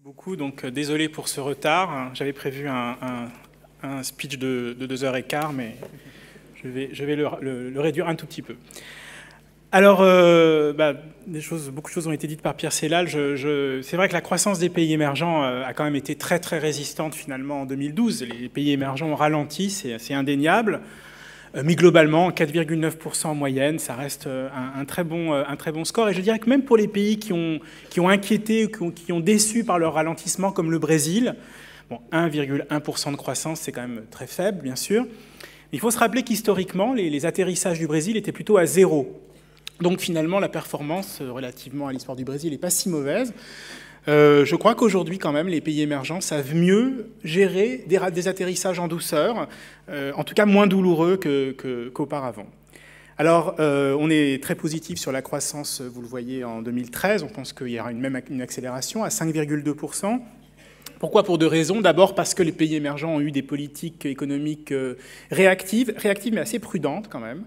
Beaucoup, donc désolé pour ce retard. J'avais prévu un speech de 2h15, mais je vais le réduire un tout petit peu. Alors, beaucoup de choses ont été dites par Pierre Sellal. C'est vrai que la croissance des pays émergents a quand même été très très résistante finalement en 2012. Les pays émergents ont ralenti, c'est indéniable. Mais globalement, 4,9% en moyenne, ça reste un très bon score. Et je dirais que même pour les pays qui ont inquiété, qui ont déçu par leur ralentissement, comme le Brésil, bon, 1,1% de croissance, c'est quand même très faible, bien sûr. Il faut se rappeler qu'historiquement, les atterrissages du Brésil étaient plutôt à zéro. Donc finalement, la performance relativement à l'histoire du Brésil n'est pas si mauvaise. Je crois qu'aujourd'hui, quand même, les pays émergents savent mieux gérer des atterrissages en douceur, en tout cas moins douloureux qu'auparavant. Alors, on est très positif sur la croissance, vous le voyez, en 2013. On pense qu'il y aura une accélération à 5,2%. Pourquoi? Pour deux raisons. D'abord parce que les pays émergents ont eu des politiques économiques réactives mais assez prudentes quand même.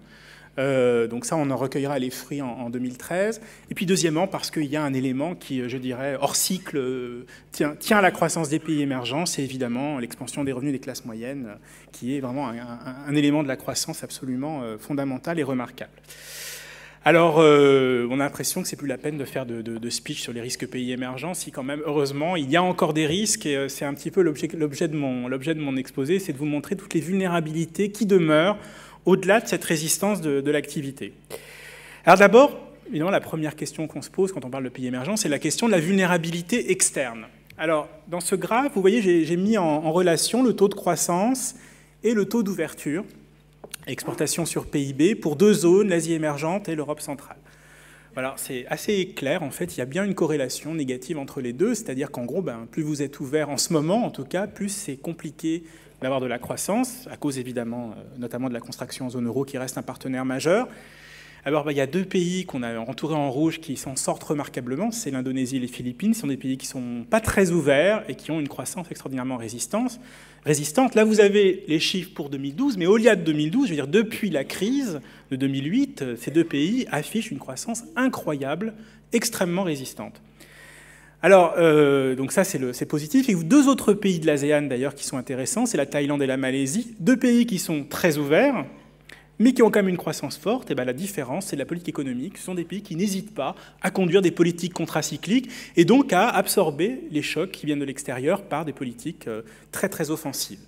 Donc ça, on en recueillera les fruits en 2013. Et puis deuxièmement, parce qu'il y a un élément qui, je dirais, hors cycle, tient à la croissance des pays émergents, c'est évidemment l'expansion des revenus des classes moyennes, qui est vraiment un élément de la croissance absolument fondamental et remarquable. Alors, on a l'impression que c'est plus la peine de faire de speech sur les risques pays émergents, si quand même, heureusement, il y a encore des risques, et c'est un petit peu l'objet de mon exposé, c'est de vous montrer toutes les vulnérabilités qui demeurent au-delà de cette résistance de l'activité. Alors d'abord, évidemment, la première question qu'on se pose quand on parle de pays émergents, c'est la question de la vulnérabilité externe. Alors, dans ce graphe, vous voyez, j'ai mis en relation le taux de croissance et le taux d'ouverture, exportation sur PIB, pour deux zones, l'Asie émergente et l'Europe centrale. Voilà, c'est assez clair, en fait, il y a bien une corrélation négative entre les deux, c'est-à-dire qu'en gros, plus vous êtes ouvert en ce moment, en tout cas, plus c'est compliqué d'avoir de la croissance, à cause évidemment, notamment de la contraction en zone euro qui reste un partenaire majeur. Alors il y a deux pays qu'on a entourés en rouge qui s'en sortent remarquablement, c'est l'Indonésie et les Philippines. Ce sont des pays qui ne sont pas très ouverts et qui ont une croissance extraordinairement résistante. Là, vous avez les chiffres pour 2012, mais au-delà de 2012, je veux dire, depuis la crise de 2008, ces deux pays affichent une croissance incroyable, extrêmement résistante. Alors, donc ça, c'est positif. Et deux autres pays de l'ASEAN, d'ailleurs, qui sont intéressants, c'est la Thaïlande et la Malaisie. Deux pays qui sont très ouverts, mais qui ont quand même une croissance forte. Et bien, la différence, c'est la politique économique. Ce sont des pays qui n'hésitent pas à conduire des politiques contracycliques et donc à absorber les chocs qui viennent de l'extérieur par des politiques très, très offensives.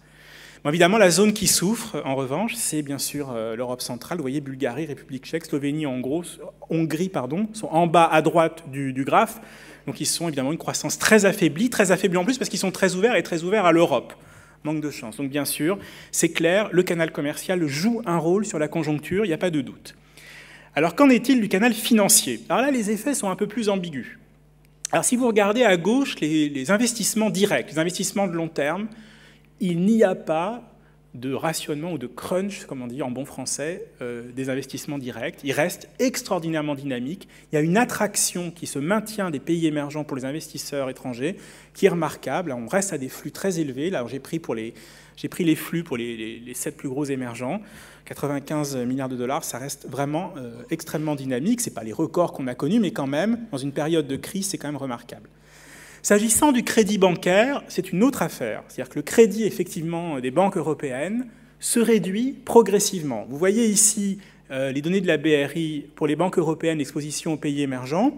Bon, évidemment, la zone qui souffre, en revanche, c'est bien sûr l'Europe centrale. Vous voyez, Bulgarie, République tchèque, Slovénie, Hongrie, sont en bas à droite du graphe. Donc ils sont évidemment une croissance très affaiblie en plus parce qu'ils sont très ouverts et très ouverts à l'Europe. Manque de chance. Donc bien sûr, c'est clair, le canal commercial joue un rôle sur la conjoncture, il n'y a pas de doute. Alors qu'en est-il du canal financier? Alors là, les effets sont un peu plus ambigus. Alors si vous regardez à gauche les investissements directs, les investissements de long terme, il n'y a pas de rationnement ou de crunch, comme on dit en bon français, des investissements directs. Ils restent extraordinairement dynamiques. Il y a une attraction qui se maintient des pays émergents pour les investisseurs étrangers qui est remarquable. On reste à des flux très élevés. Là, j'ai pris les flux pour les 7 plus gros émergents. 95 milliards de dollars, ça reste vraiment extrêmement dynamique. Ce n'est pas les records qu'on a connus, mais quand même, dans une période de crise, c'est quand même remarquable. S'agissant du crédit bancaire, c'est une autre affaire. C'est-à-dire que le crédit, effectivement, des banques européennes se réduit progressivement. Vous voyez ici les données de la BRI pour les banques européennes d'exposition aux pays émergents,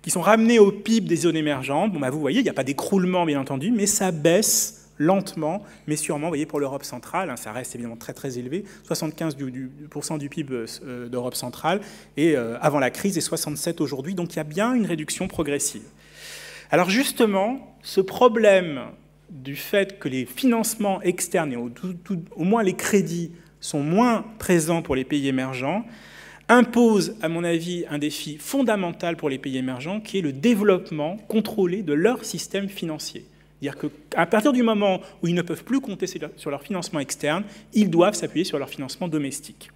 qui sont ramenées au PIB des zones émergentes. Bon, vous voyez, il n'y a pas d'écroulement, bien entendu, mais ça baisse lentement, mais sûrement. Vous voyez, pour l'Europe centrale, ça reste évidemment très, très élevé, 75% du PIB d'Europe centrale, et avant la crise, et 67% aujourd'hui. Donc, il y a bien une réduction progressive. Alors justement, ce problème du fait que les financements externes, et au moins les crédits, sont moins présents pour les pays émergents, impose, à mon avis, un défi fondamental pour les pays émergents, qui est le développement contrôlé de leur système financier. C'est-à-dire qu'à partir du moment où ils ne peuvent plus compter sur leur financement externe, ils doivent s'appuyer sur leur financement domestique.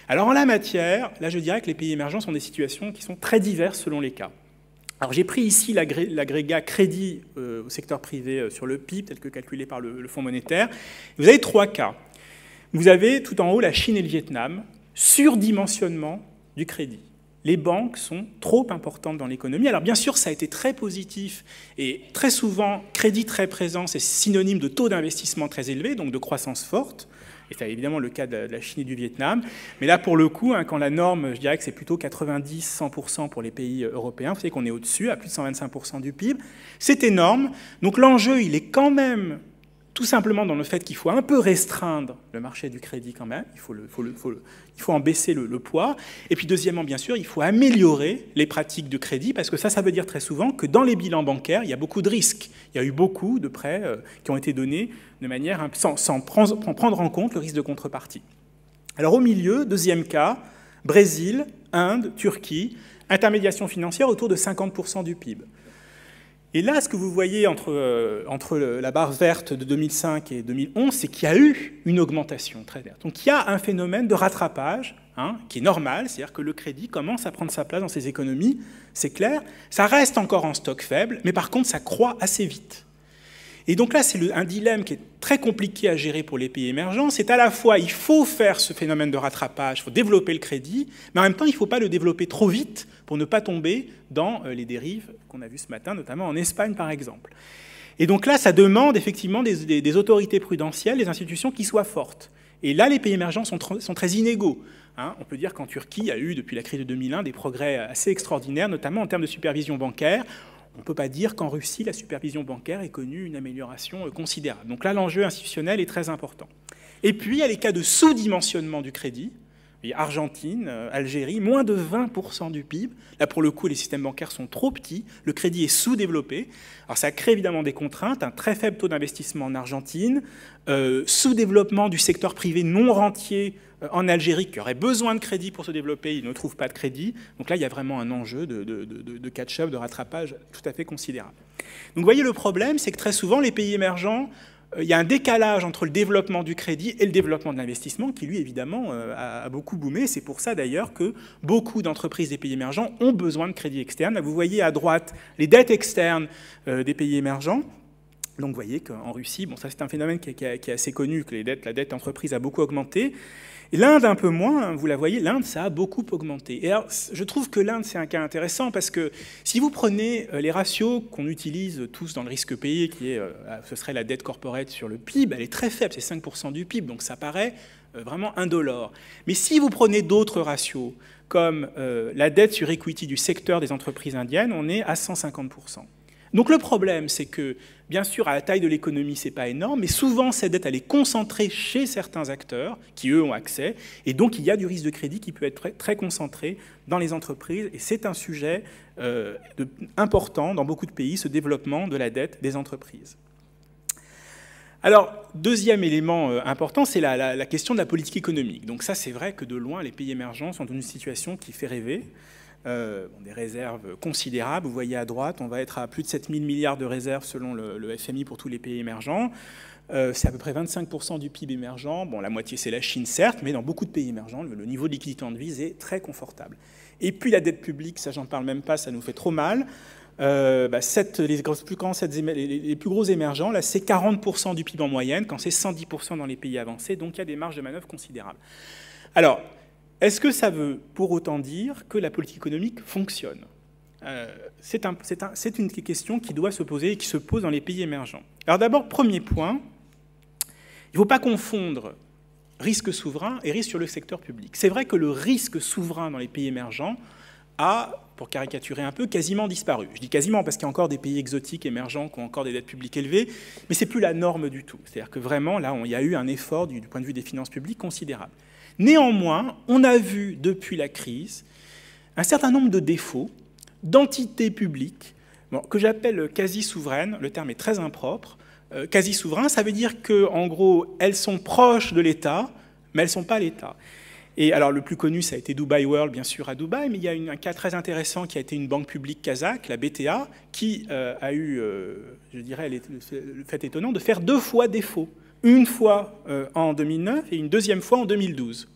Alors en la matière, là je dirais que les pays émergents sont des situations qui sont très diverses selon les cas. Alors j'ai pris ici l'agrégat crédit au secteur privé sur le PIB, tel que calculé par le Fonds monétaire. Vous avez trois cas. Vous avez tout en haut la Chine et le Vietnam, surdimensionnement du crédit. les banques sont trop importantes dans l'économie. Alors bien sûr, ça a été très positif et très souvent, crédit très présent, c'est synonyme de taux d'investissement très élevé, donc de croissance forte. Et c'est évidemment le cas de la Chine et du Vietnam. Mais là, pour le coup, quand la norme, je dirais que c'est plutôt 90-100% pour les pays européens, vous savez qu'on est au-dessus, à plus de 125% du PIB, c'est énorme. Donc l'enjeu, il est quand même tout simplement dans le fait qu'il faut un peu restreindre le marché du crédit quand même, il faut en baisser le poids. Et puis deuxièmement, bien sûr, il faut améliorer les pratiques de crédit, parce que ça veut dire très souvent que dans les bilans bancaires, il y a beaucoup de risques. Il y a eu beaucoup de prêts qui ont été donnés de manière sans prendre en compte le risque de contrepartie. Alors au milieu, deuxième cas, Brésil, Inde, Turquie, intermédiation financière autour de 50% du PIB. Et là, ce que vous voyez entre la barre verte de 2005 et 2011, c'est qu'il y a eu une augmentation très verte. Donc il y a un phénomène de rattrapage qui est normal, c'est-à-dire que le crédit commence à prendre sa place dans ces économies, c'est clair. Ça reste encore en stock faible, mais par contre, ça croît assez vite. Et donc là, c'est un dilemme qui est très compliqué à gérer pour les pays émergents. C'est à la fois, il faut faire ce phénomène de rattrapage, il faut développer le crédit, mais en même temps, il ne faut pas le développer trop vite pour ne pas tomber dans les dérives qu'on a vues ce matin, notamment en Espagne, par exemple. Et donc là, ça demande effectivement des autorités prudentielles, des institutions qui soient fortes. Et là, les pays émergents sont très inégaux. On peut dire qu'en Turquie, il y a eu, depuis la crise de 2001, des progrès assez extraordinaires, notamment en termes de supervision bancaire. On ne peut pas dire qu'en Russie, la supervision bancaire ait connu une amélioration considérable. Donc là, l'enjeu institutionnel est très important. Et puis, il y a les cas de sous-dimensionnement du crédit. Argentine, Algérie, moins de 20% du PIB. Là, pour le coup, les systèmes bancaires sont trop petits. Le crédit est sous-développé. Alors, ça crée évidemment des contraintes. Un très faible taux d'investissement en Argentine. Sous-développement du secteur privé non rentier en Algérie, qui aurait besoin de crédit pour se développer, il ne trouve pas de crédit. Donc là, il y a vraiment un enjeu de catch-up, de rattrapage tout à fait considérable. Donc vous voyez, le problème, c'est que très souvent, les pays émergents, il y a un décalage entre le développement du crédit et le développement de l'investissement qui, lui, évidemment, a beaucoup boomé. C'est pour ça, d'ailleurs, que beaucoup d'entreprises des pays émergents ont besoin de crédit externe. Là, vous voyez à droite les dettes externes des pays émergents. Donc vous voyez qu'en Russie, bon, ça c'est un phénomène qui est assez connu, que la dette entreprise a beaucoup augmenté. Et l'Inde un peu moins, vous la voyez, l'Inde ça a beaucoup augmenté. Et alors je trouve que l'Inde c'est un cas intéressant parce que si vous prenez les ratios qu'on utilise tous dans le risque payé, ce serait la dette corporate sur le PIB, elle est très faible, c'est 5% du PIB, donc ça paraît vraiment indolore. Mais si vous prenez d'autres ratios, comme la dette sur equity du secteur des entreprises indiennes, on est à 150%. Donc le problème, c'est que, bien sûr, à la taille de l'économie, ce n'est pas énorme, mais souvent, cette dette, elle est concentrée chez certains acteurs qui, eux, ont accès, et donc il y a du risque de crédit qui peut être très, très concentré dans les entreprises, et c'est un sujet important dans beaucoup de pays, ce développement de la dette des entreprises. Alors, deuxième élément important, c'est la question de la politique économique. Donc ça, c'est vrai que de loin, les pays émergents sont dans une situation qui fait rêver. Des réserves considérables. Vous voyez à droite, on va être à plus de 7 000 milliards de réserves selon le FMI pour tous les pays émergents. C'est à peu près 25% du PIB émergent. Bon, la moitié, c'est la Chine, certes, mais dans beaucoup de pays émergents, le niveau de liquidité en devise est très confortable. Et puis la dette publique, ça, j'en parle même pas, ça nous fait trop mal. Les plus gros émergents, là, c'est 40% du PIB en moyenne, quand c'est 110% dans les pays avancés. Donc il y a des marges de manœuvre considérables. Alors, est-ce que ça veut pour autant dire que la politique économique fonctionne ? C'est une question qui doit se poser et qui se pose dans les pays émergents. Alors d'abord, premier point, il ne faut pas confondre risque souverain et risque sur le secteur public. C'est vrai que le risque souverain dans les pays émergents a, pour caricaturer un peu, quasiment disparu. Je dis quasiment parce qu'il y a encore des pays exotiques émergents qui ont encore des dettes publiques élevées, mais ce n'est plus la norme du tout. C'est-à-dire que vraiment, là, il y a eu un effort du point de vue des finances publiques considérable. Néanmoins, on a vu depuis la crise un certain nombre de défauts d'entités publiques que j'appelle quasi-souveraines. Le terme est très impropre. Quasi-souverain, ça veut dire qu'en gros, elles sont proches de l'État, mais elles ne sont pas l'État. Et alors, le plus connu, ça a été Dubai World, bien sûr, à Dubaï, mais il y a un cas très intéressant qui a été une banque publique kazakh, la BTA, qui a eu, je dirais, le fait étonnant de faire 2 fois défaut. Une fois en 2009 et une deuxième fois en 2012.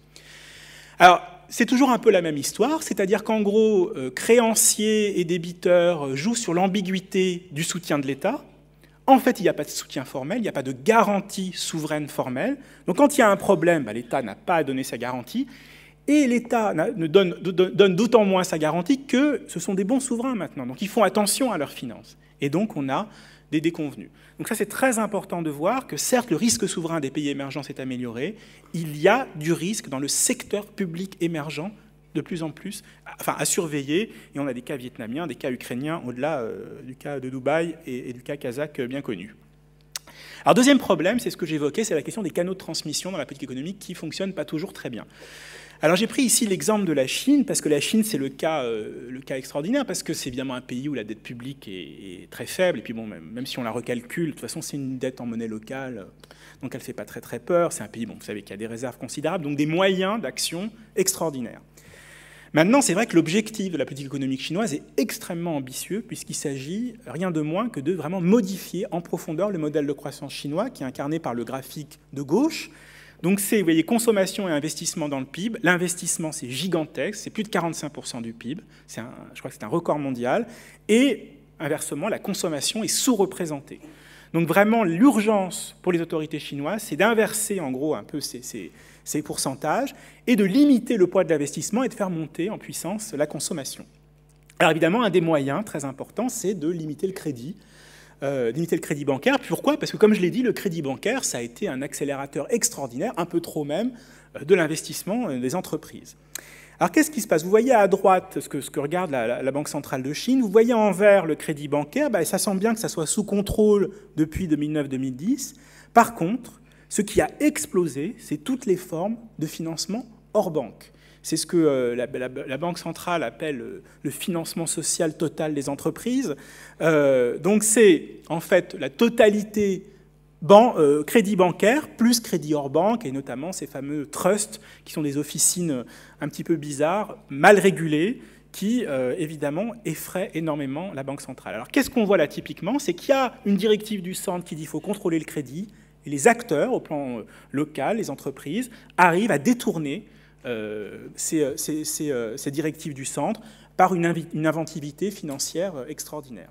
Alors, c'est toujours un peu la même histoire, c'est-à-dire qu'en gros, créanciers et débiteurs jouent sur l'ambiguïté du soutien de l'État. En fait, il n'y a pas de soutien formel, il n'y a pas de garantie souveraine formelle. Donc quand il y a un problème, l'État n'a pas à donner sa garantie. Et l'État donne d'autant moins sa garantie que ce sont des bons souverains maintenant. Donc ils font attention à leurs finances. Et donc on a des déconvenus. Donc ça, c'est très important de voir que certes, le risque souverain des pays émergents s'est amélioré, il y a du risque dans le secteur public émergent de plus en plus, enfin à surveiller, et on a des cas vietnamiens, des cas ukrainiens, au-delà du cas de Dubaï et du cas kazakh bien connu. Alors deuxième problème, c'est ce que j'évoquais, c'est la question des canaux de transmission dans la politique économique qui ne fonctionnent pas toujours très bien. Alors j'ai pris ici l'exemple de la Chine, parce que la Chine, c'est le cas extraordinaire, parce que c'est évidemment un pays où la dette publique est très faible, et puis bon, même si on la recalcule, de toute façon, c'est une dette en monnaie locale, donc elle ne fait pas très peur. C'est un pays, bon, vous savez, qui a des réserves considérables, donc des moyens d'action extraordinaires. Maintenant, c'est vrai que l'objectif de la politique économique chinoise est extrêmement ambitieux, puisqu'il s'agit rien de moins que de vraiment modifier en profondeur le modèle de croissance chinois, qui est incarné par le graphique de gauche. Donc c'est, vous voyez, consommation et investissement dans le PIB. L'investissement, c'est gigantesque, c'est plus de 45% du PIB. Je crois que c'est un record mondial. Et inversement, la consommation est sous-représentée. Donc vraiment, l'urgence pour les autorités chinoises, c'est d'inverser en gros un peu ces pourcentages et de limiter le poids de l'investissement et de faire monter en puissance la consommation. Alors évidemment, un des moyens très importants, c'est de limiter le crédit. Bancaire. Pourquoi? Parce que, comme je l'ai dit, le crédit bancaire, ça a été un accélérateur extraordinaire, un peu trop même, de l'investissement des entreprises. Alors, qu'est-ce qui se passe? Vous voyez à droite ce que regarde la Banque centrale de Chine. Vous voyez en vert le crédit bancaire. Ça semble bien que ça soit sous contrôle depuis 2009-2010. Par contre, ce qui a explosé, c'est toutes les formes de financement hors banque. C'est ce que la Banque centrale appelle le financement social total des entreprises. Donc c'est en fait la totalité crédit bancaire plus crédit hors banque, et notamment ces fameux trusts, qui sont des officines un petit peu bizarres, mal régulées, qui évidemment effraient énormément la Banque centrale. Alors qu'est-ce qu'on voit là typiquement? C'est qu'il y a une directive du centre qui dit qu'il faut contrôler le crédit, et les acteurs au plan local, les entreprises, arrivent à détourner ces directives du centre par une inventivité financière extraordinaire.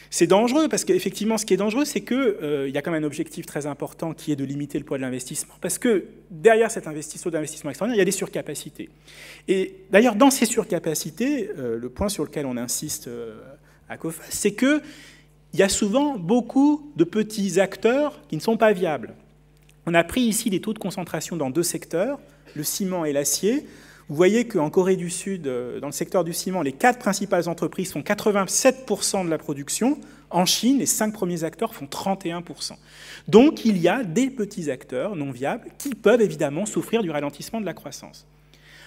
C'est dangereux parce qu'effectivement, ce qui est dangereux, c'est qu'il y a quand même un objectif très important qui est de limiter le poids de l'investissement, parce que derrière cet investissement extraordinaire, il y a des surcapacités. Et d'ailleurs, dans ces surcapacités, le point sur lequel on insiste à COFAS, c'est qu'il y a souvent beaucoup de petits acteurs qui ne sont pas viables. On a pris ici des taux de concentration dans deux secteurs, le ciment et l'acier. Vous voyez qu'en Corée du Sud, dans le secteur du ciment, les 4 principales entreprises font 87% de la production. En Chine, les 5 premiers acteurs font 31%. Donc il y a des petits acteurs non viables qui peuvent évidemment souffrir du ralentissement de la croissance.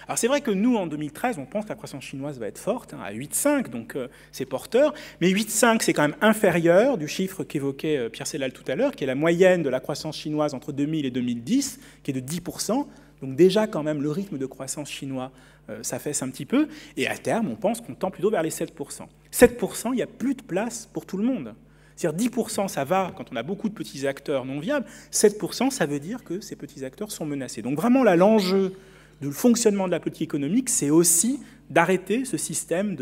Alors c'est vrai que nous, en 2013, on pense que la croissance chinoise va être forte, à 8,5, donc c'est porteur. Mais 8,5, c'est quand même inférieur du chiffre qu'évoquait Pierre Sellal tout à l'heure, qui est la moyenne de la croissance chinoise entre 2000 et 2010, qui est de 10%. Donc déjà, quand même, le rythme de croissance chinois s'affaisse un petit peu. Et à terme, on pense qu'on tend plutôt vers les 7%. 7%, il n'y a plus de place pour tout le monde. C'est-à-dire 10%, ça va quand on a beaucoup de petits acteurs non viables. 7%, ça veut dire que ces petits acteurs sont menacés. Donc vraiment, là, l'enjeu du fonctionnement de la politique économique, c'est aussi d'arrêter ce système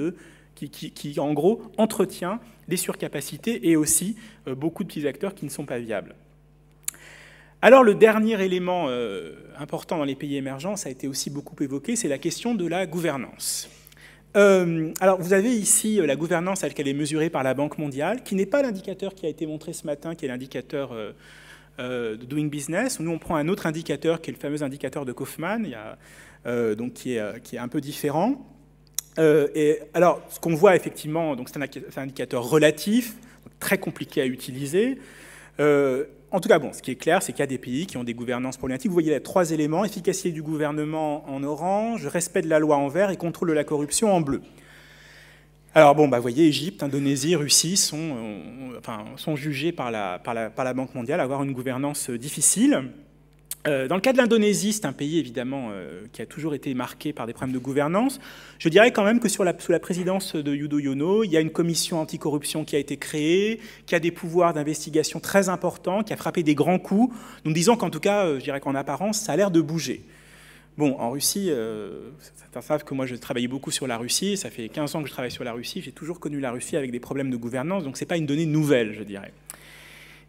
qui, en gros, entretient des surcapacités et aussi beaucoup de petits acteurs qui ne sont pas viables. Alors le dernier élément important dans les pays émergents, ça a été aussi beaucoup évoqué, c'est la question de la gouvernance. Alors vous avez ici la gouvernance telle qu'elle est mesurée par la Banque mondiale, qui n'est pas l'indicateur qui a été montré ce matin, qui est l'indicateur de Doing Business. Nous on prend un autre indicateur qui est le fameux indicateur de Kaufmann, donc qui est un peu différent. Et alors ce qu'on voit effectivement, c'est un indicateur relatif, donc très compliqué à utiliser. En tout cas, bon, ce qui est clair, c'est qu'il y a des pays qui ont des gouvernances problématiques. Vous voyez là 3 éléments: efficacité du gouvernement en orange, respect de la loi en vert et contrôle de la corruption en bleu. Alors bon, vous voyez, Égypte, Indonésie, Russie sont jugés par la Banque mondiale à avoir une gouvernance difficile. Dans le cas de l'Indonésie, c'est un pays évidemment qui a toujours été marqué par des problèmes de gouvernance. Je dirais quand même que sous la présidence de Yudhoyono, il y a une commission anticorruption qui a été créée, qui a des pouvoirs d'investigation très importants, qui a frappé des grands coups. Donc disons qu'en tout cas, je dirais qu'en apparence, ça a l'air de bouger. Bon, en Russie, certains savent que moi je travaillais beaucoup sur la Russie, ça fait 15 ans que je travaille sur la Russie, j'ai toujours connu la Russie avec des problèmes de gouvernance, donc ce n'est pas une donnée nouvelle, je dirais.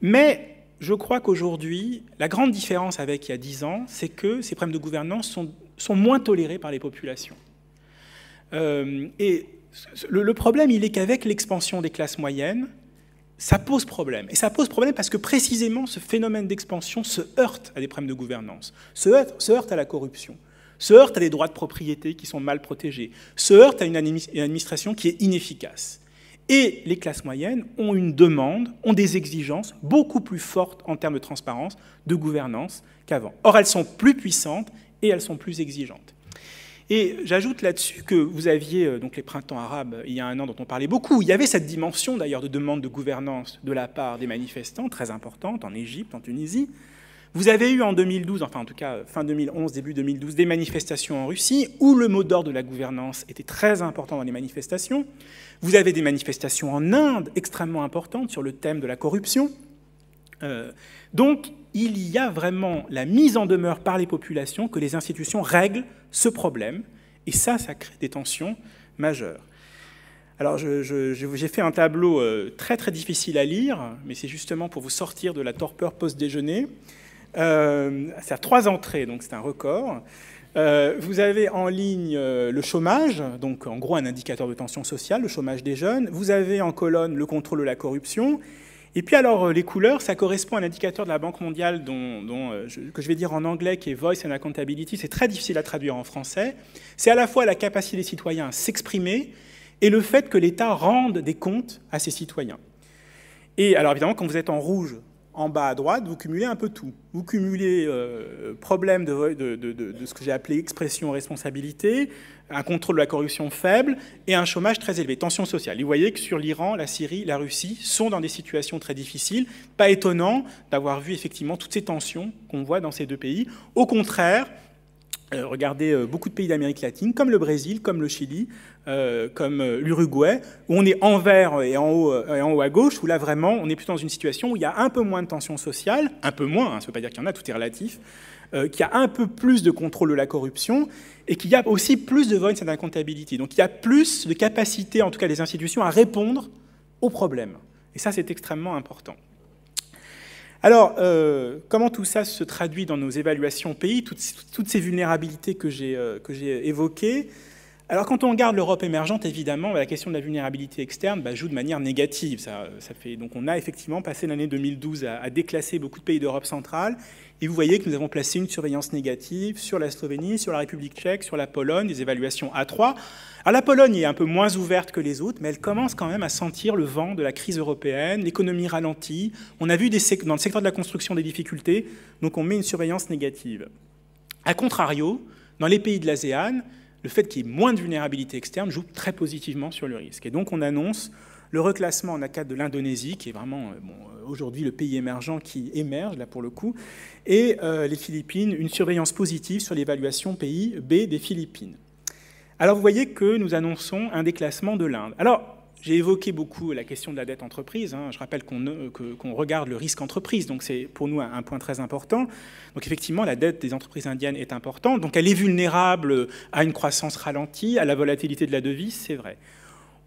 Mais je crois qu'aujourd'hui, la grande différence avec il y a 10 ans, c'est que ces problèmes de gouvernance sont moins tolérés par les populations. Et le problème, il est qu'avec l'expansion des classes moyennes, ça pose problème. Et ça pose problème parce que précisément ce phénomène d'expansion se heurte à des problèmes de gouvernance, se heurte à la corruption, se heurte à des droits de propriété qui sont mal protégés, se heurte à une administration qui est inefficace. Et les classes moyennes ont une demande, ont des exigences beaucoup plus fortes en termes de transparence, de gouvernance qu'avant. Or, elles sont plus puissantes et elles sont plus exigeantes. Et j'ajoute là-dessus que vous aviez donc les printemps arabes il y a un an dont on parlait beaucoup. Il y avait cette dimension d'ailleurs de demande de gouvernance de la part des manifestants, très importante, en Égypte, en Tunisie. Vous avez eu en 2012, enfin en tout cas fin 2011, début 2012, des manifestations en Russie où le mot d'ordre de la gouvernance était très important dans les manifestations. Vous avez des manifestations en Inde extrêmement importantes sur le thème de la corruption. Donc il y a vraiment la mise en demeure par les populations que les institutions règlent ce problème, et ça crée des tensions majeures. Alors j'ai fait un tableau très très difficile à lire, mais c'est justement pour vous sortir de la torpeur post-déjeuner. C'est à 3 entrées, donc c'est un record. Vous avez en ligne le chômage, donc en gros un indicateur de tension sociale, le chômage des jeunes. Vous avez en colonne le contrôle de la corruption. Et puis alors les couleurs, ça correspond à un indicateur de la Banque mondiale que je vais dire en anglais, qui est Voice and Accountability. C'est très difficile à traduire en français. C'est à la fois la capacité des citoyens à s'exprimer et le fait que l'État rende des comptes à ses citoyens. Et alors évidemment, quand vous êtes en rouge, en bas à droite, vous cumulez un peu tout. Vous cumulez problème de ce que j'ai appelé expression responsabilité, un contrôle de la corruption faible et un chômage très élevé, tension sociale. Et vous voyez que sur l'Iran, la Syrie, la Russie sont dans des situations très difficiles. Pas étonnant d'avoir vu effectivement toutes ces tensions qu'on voit dans ces deux pays. Au contraire, regardez beaucoup de pays d'Amérique latine, comme le Brésil, comme le Chili, comme l'Uruguay, où on est en vert et en haut à gauche, où là vraiment on est plutôt dans une situation où il y a un peu moins de tension sociale, un peu moins, hein, ça ne veut pas dire qu'il y en a, tout est relatif, qu'il y a un peu plus de contrôle de la corruption et qu'il y a aussi plus de voice and accountability. Donc il y a plus de capacité, en tout cas des institutions, à répondre aux problèmes. Et ça, c'est extrêmement important. Alors, comment tout ça se traduit dans nos évaluations pays, toutes ces vulnérabilités que j'ai évoquées? Alors, quand on regarde l'Europe émergente, évidemment, la question de la vulnérabilité externe joue de manière négative. Donc, on a effectivement passé l'année 2012 à déclasser beaucoup de pays d'Europe centrale. Et vous voyez que nous avons placé une surveillance négative sur la Slovénie, sur la République tchèque, sur la Pologne, des évaluations A3. Alors la Pologne est un peu moins ouverte que les autres, mais elle commence quand même à sentir le vent de la crise européenne, l'économie ralentit. On a vu dans le secteur de la construction des difficultés, donc on met une surveillance négative. A contrario, dans les pays de l'ASEAN, le fait qu'il y ait moins de vulnérabilité externe joue très positivement sur le risque. Et donc on annonce le reclassement en A4 de l'Indonésie, qui est vraiment aujourd'hui le pays émergent qui émerge, là pour le coup, et les Philippines, une surveillance positive sur l'évaluation pays B des Philippines. Alors vous voyez que nous annonçons un déclassement de l'Inde. Alors, j'ai évoqué beaucoup la question de la dette entreprise. Je rappelle qu'on regarde le risque entreprise, donc c'est pour nous un point très important. Donc effectivement, la dette des entreprises indiennes est importante. Donc elle est vulnérable à une croissance ralentie, à la volatilité de la devise, c'est vrai.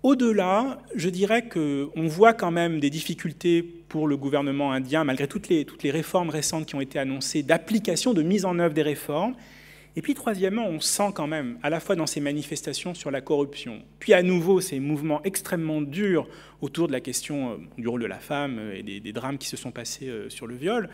Au-delà, je dirais qu'on voit quand même des difficultés pour le gouvernement indien, malgré toutes les réformes récentes qui ont été annoncées, d'application, de mise en œuvre des réformes. Et puis, troisièmement, on sent quand même, à la fois dans ces manifestations sur la corruption, puis à nouveau ces mouvements extrêmement durs autour de la question du rôle de la femme et des drames qui se sont passés sur le viol,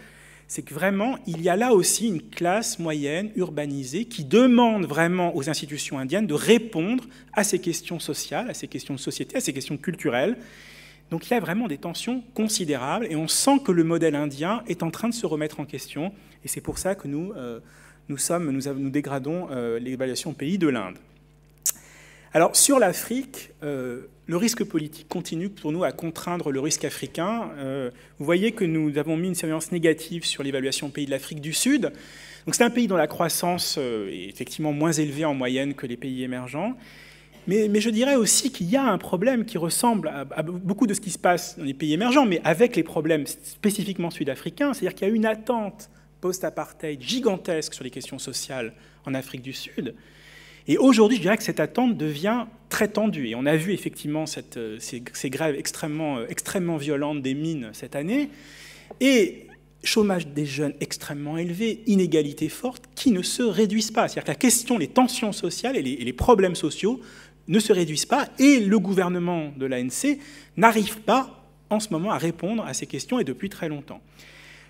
c'est que vraiment, il y a là aussi une classe moyenne urbanisée qui demande vraiment aux institutions indiennes de répondre à ces questions sociales, à ces questions de société, à ces questions culturelles. Donc il y a vraiment des tensions considérables et on sent que le modèle indien est en train de se remettre en question. Et c'est pour ça que nous dégradons l'évaluation pays de l'Inde. Alors, sur l'Afrique, le risque politique continue pour nous à contraindre le risque africain. Vous voyez que nous avons mis une surveillance négative sur l'évaluation pays de l'Afrique du Sud. Donc, c'est un pays dont la croissance est effectivement moins élevée en moyenne que les pays émergents. Mais je dirais aussi qu'il y a un problème qui ressemble à beaucoup de ce qui se passe dans les pays émergents, mais avec les problèmes spécifiquement sud-africains. C'est-à-dire qu'il y a une attente post-apartheid gigantesque sur les questions sociales en Afrique du Sud. Et aujourd'hui, je dirais que cette attente devient très tendue. Et on a vu effectivement ces grèves extrêmement violentes des mines cette année. Et chômage des jeunes extrêmement élevé, inégalités fortes qui ne se réduisent pas. C'est-à-dire que la question, les tensions sociales et les problèmes sociaux ne se réduisent pas, et le gouvernement de l'ANC n'arrive pas en ce moment à répondre à ces questions, et depuis très longtemps.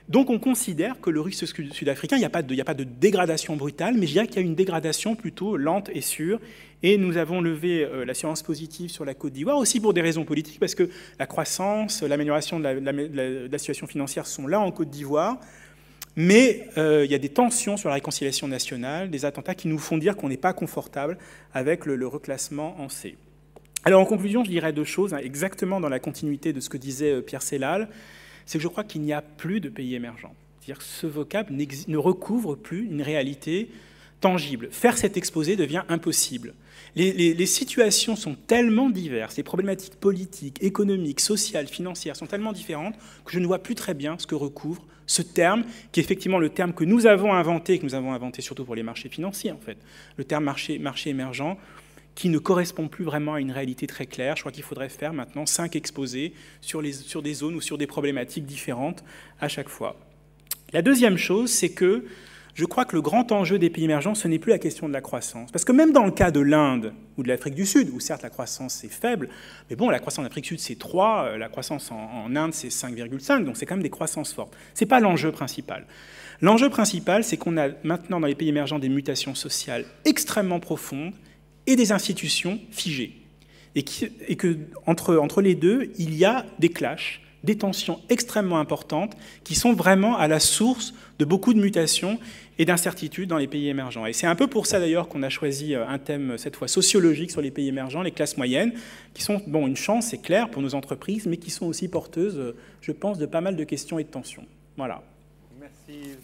Donc on considère que le risque sud-africain, il n'y a pas de dégradation brutale, mais je dirais qu'il y a une dégradation plutôt lente et sûre. Et nous avons levé l'assurance positive sur la Côte d'Ivoire, aussi pour des raisons politiques, parce que la croissance, l'amélioration de la situation financière sont là en Côte d'Ivoire, mais il y a des tensions sur la réconciliation nationale, des attentats qui nous font dire qu'on n'est pas confortable avec le reclassement en C. Alors en conclusion, je dirais deux choses, hein, exactement dans la continuité de ce que disait Pierre Sellal, c'est que je crois qu'il n'y a plus de pays émergents. C'est-à-dire que ce vocable ne recouvre plus une réalité tangible. Faire cet exposé devient impossible. Les situations sont tellement diverses, les problématiques politiques, économiques, sociales, financières sont tellement différentes que je ne vois plus très bien ce que recouvre ce terme, qui est effectivement le terme que nous avons inventé, surtout pour les marchés financiers, en fait. Le terme marché émergent, qui ne correspond plus vraiment à une réalité très claire. Je crois qu'il faudrait faire maintenant 5 exposés sur des zones ou sur des problématiques différentes à chaque fois. La deuxième chose, c'est que je crois que le grand enjeu des pays émergents, ce n'est plus la question de la croissance. Parce que même dans le cas de l'Inde ou de l'Afrique du Sud, où certes la croissance est faible, mais bon, la croissance en Afrique du Sud, c'est 3, la croissance en Inde, c'est 5,5, donc c'est quand même des croissances fortes. Ce n'est pas l'enjeu principal. L'enjeu principal, c'est qu'on a maintenant dans les pays émergents des mutations sociales extrêmement profondes et des institutions figées. Et que entre les deux, il y a des clashs, des tensions extrêmement importantes qui sont vraiment à la source de beaucoup de mutations et d'incertitudes dans les pays émergents. Et c'est un peu pour ça d'ailleurs qu'on a choisi un thème, cette fois sociologique, sur les pays émergents, les classes moyennes, qui sont une chance, c'est clair, pour nos entreprises, mais qui sont aussi porteuses, je pense, de pas mal de questions et de tensions. Voilà. Merci.